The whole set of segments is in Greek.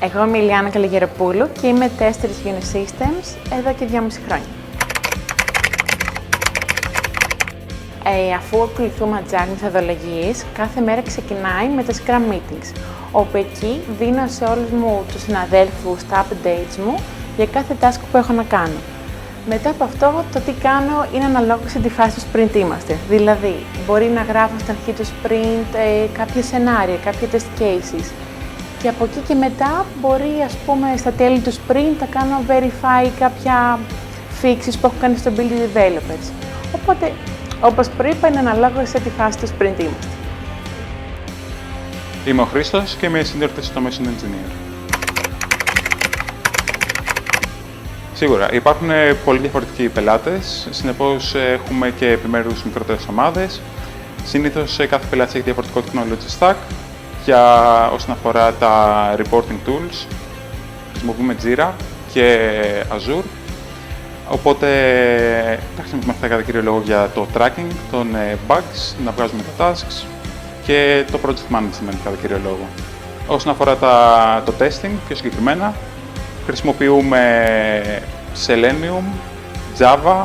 Εγώ είμαι η Ηλιάνα Καλογεροπούλου και είμαι τέστερ Unisystems εδώ και 2,5 χρόνια. Αφού ακολουθούμε agile μεθοδολογίες, κάθε μέρα ξεκινάει με τα Scrum Meetings, όπου εκεί δίνω σε όλους μου τους συναδέλφους τα updates μου για κάθε task που έχω να κάνω. Μετά από αυτό, το τι κάνω είναι αναλόγως σε τη φάση του sprint είμαστε. Δηλαδή, μπορεί να γράφω στην αρχή του sprint κάποια σενάρια, κάποια test cases. Και από εκεί και μετά μπορεί, ας πούμε, στα τέλη του sprint να κάνω verify κάποια fixes που έχω κάνει στο build developers. Οπότε, όπως προείπα, είναι αναλόγως σε τη φάση του sprint είμαστε. Είμαι ο Χρήστος και είμαι Senior Test Automation Engineer. Σίγουρα, υπάρχουν πολύ διαφορετικοί πελάτες, συνεπώς έχουμε και επιμέρους μικρότερες ομάδες. Συνήθως κάθε πελάτης έχει διαφορετικό technology stack. Όσον αφορά τα reporting tools, χρησιμοποιούμε Jira και Azure. Οπότε τα χρησιμοποιούμε αυτά κατά κύριο λόγο για το tracking των bugs, να βγάζουμε τα tasks και το project management κατά κύριο λόγο. Όσον αφορά το testing, πιο συγκεκριμένα, χρησιμοποιούμε Selenium, Java,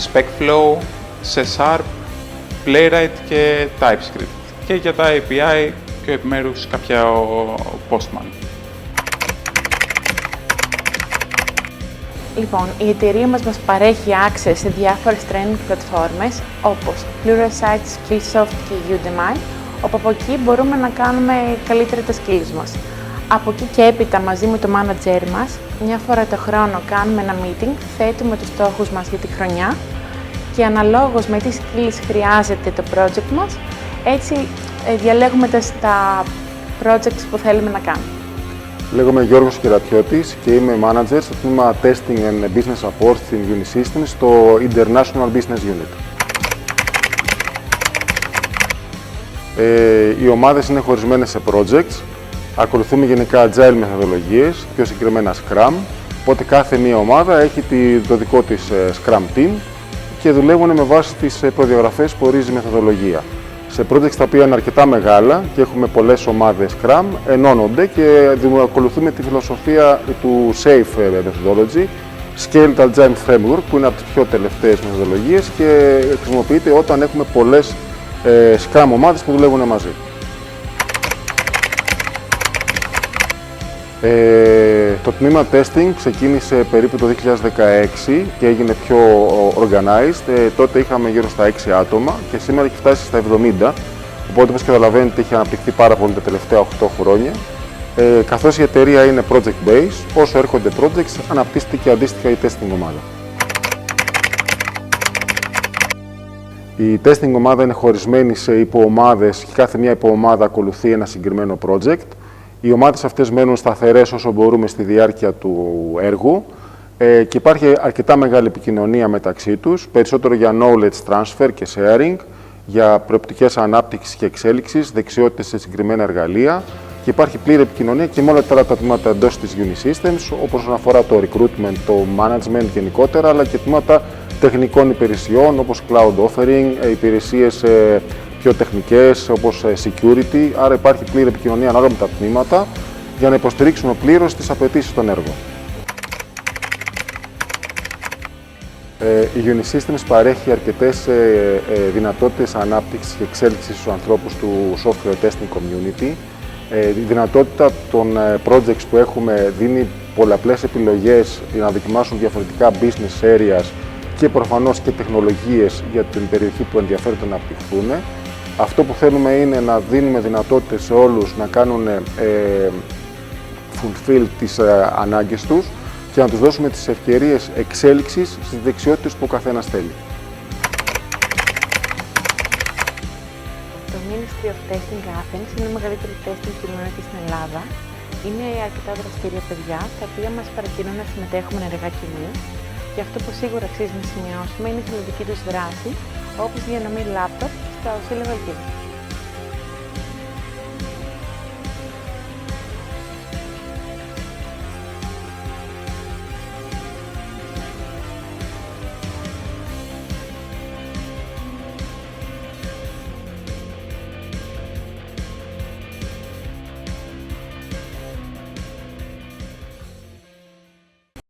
Specflow, C#, Playwright και TypeScript. Και για τα API, πιο επιμέρους, κάποια Postman. Λοιπόν, η εταιρεία μας παρέχει access σε διάφορες training πλατφόρμες, όπως Pluralsight, Skillsoft και Udemy, όπου από εκεί μπορούμε να κάνουμε καλύτερα τα skills μας. Από εκεί και έπειτα, μαζί με το manager μας, μια φορά το χρόνο κάνουμε ένα meeting, θέτουμε τους στόχους μας για τη χρονιά και αναλόγως με τι skills χρειάζεται το project μας, έτσι διαλέγουμε τα projects που θέλουμε να κάνουμε. Λέγομαι Γιώργος Κερατιώτης και είμαι manager στο τμήμα Testing and Business Support στην Unisystems στο International Business Unit. Οι ομάδες είναι χωρισμένες σε projects. Ακολουθούμε γενικά agile μεθοδολογίες, πιο συγκεκριμένα Scrum, οπότε κάθε μία ομάδα έχει το δικό της Scrum team και δουλεύουν με βάση τις προδιαγραφές που ορίζει η μεθοδολογία. Σε projects τα οποία είναι αρκετά μεγάλα και έχουμε πολλές ομάδες Scrum, ενώνονται και ακολουθούμε τη φιλοσοφία του SAFE Methodology, Scaled Agile Framework, που είναι από τις πιο τελευταίες μεθοδολογίες και χρησιμοποιείται όταν έχουμε πολλές Scrum ομάδες που δουλεύουν μαζί. Το τμήμα testing ξεκίνησε περίπου το 2016 και έγινε πιο organized. Τότε είχαμε γύρω στα 6 άτομα και σήμερα έχει φτάσει στα 70. Οπότε, όπως καταλαβαίνετε, έχει αναπτυχθεί πάρα πολύ τα τελευταία 8 χρόνια. Καθώς η εταιρεία είναι project-based, όσο έρχονται projects, αναπτύσσεται και αντίστοιχα η testing ομάδα. Η testing ομάδα είναι χωρισμένη σε υποομάδες και κάθε μια υποομάδα ακολουθεί ένα συγκεκριμένο project. Οι ομάδες αυτές μένουν σταθερές όσο μπορούμε στη διάρκεια του έργου και υπάρχει αρκετά μεγάλη επικοινωνία μεταξύ τους, περισσότερο για knowledge transfer και sharing, για προοπτικές ανάπτυξης και εξέλιξης, δεξιότητες σε συγκεκριμένα εργαλεία και υπάρχει πλήρη επικοινωνία και με όλα τα τμήματα εντός της Unisystems, όπως αφορά το recruitment, το management γενικότερα, αλλά και τμήματα τεχνικών υπηρεσιών όπως cloud offering, υπηρεσίες πιο τεχνικές όπως security, άρα υπάρχει πλήρη επικοινωνία ανάλογα με τα τμήματα για να υποστηρίξουμε πλήρως τις απαιτήσεις των έργων. Η Unisystems παρέχει αρκετές δυνατότητες ανάπτυξης και εξέλιξης στους ανθρώπους του software testing community. Η δυνατότητα των projects που έχουμε δίνει πολλαπλές επιλογές για να δοκιμάσουν διαφορετικά business areas και προφανώς και τεχνολογίες για την περιοχή που ενδιαφέρονται να αναπτυχθούν. Αυτό που θέλουμε είναι να δίνουμε δυνατότητες σε όλους να κάνουν fulfill τις ανάγκες τους και να τους δώσουμε τις ευκαιρίες εξέλιξης στις δεξιότητες που ο καθένας θέλει. Το Ministry of Testing Athens είναι η μεγαλύτερη testing community στην Ελλάδα. Είναι αρκετά δραστήρια παιδιά, τα οποία μας παρακινούν να συμμετέχουμε ενεργά κι εμείς. Και αυτό που σίγουρα αξίζει να σημειώσουμε είναι η θελοντική τους δράση, όπως η διανομή λάπτοπ στο σύλλογο Ελπίδα.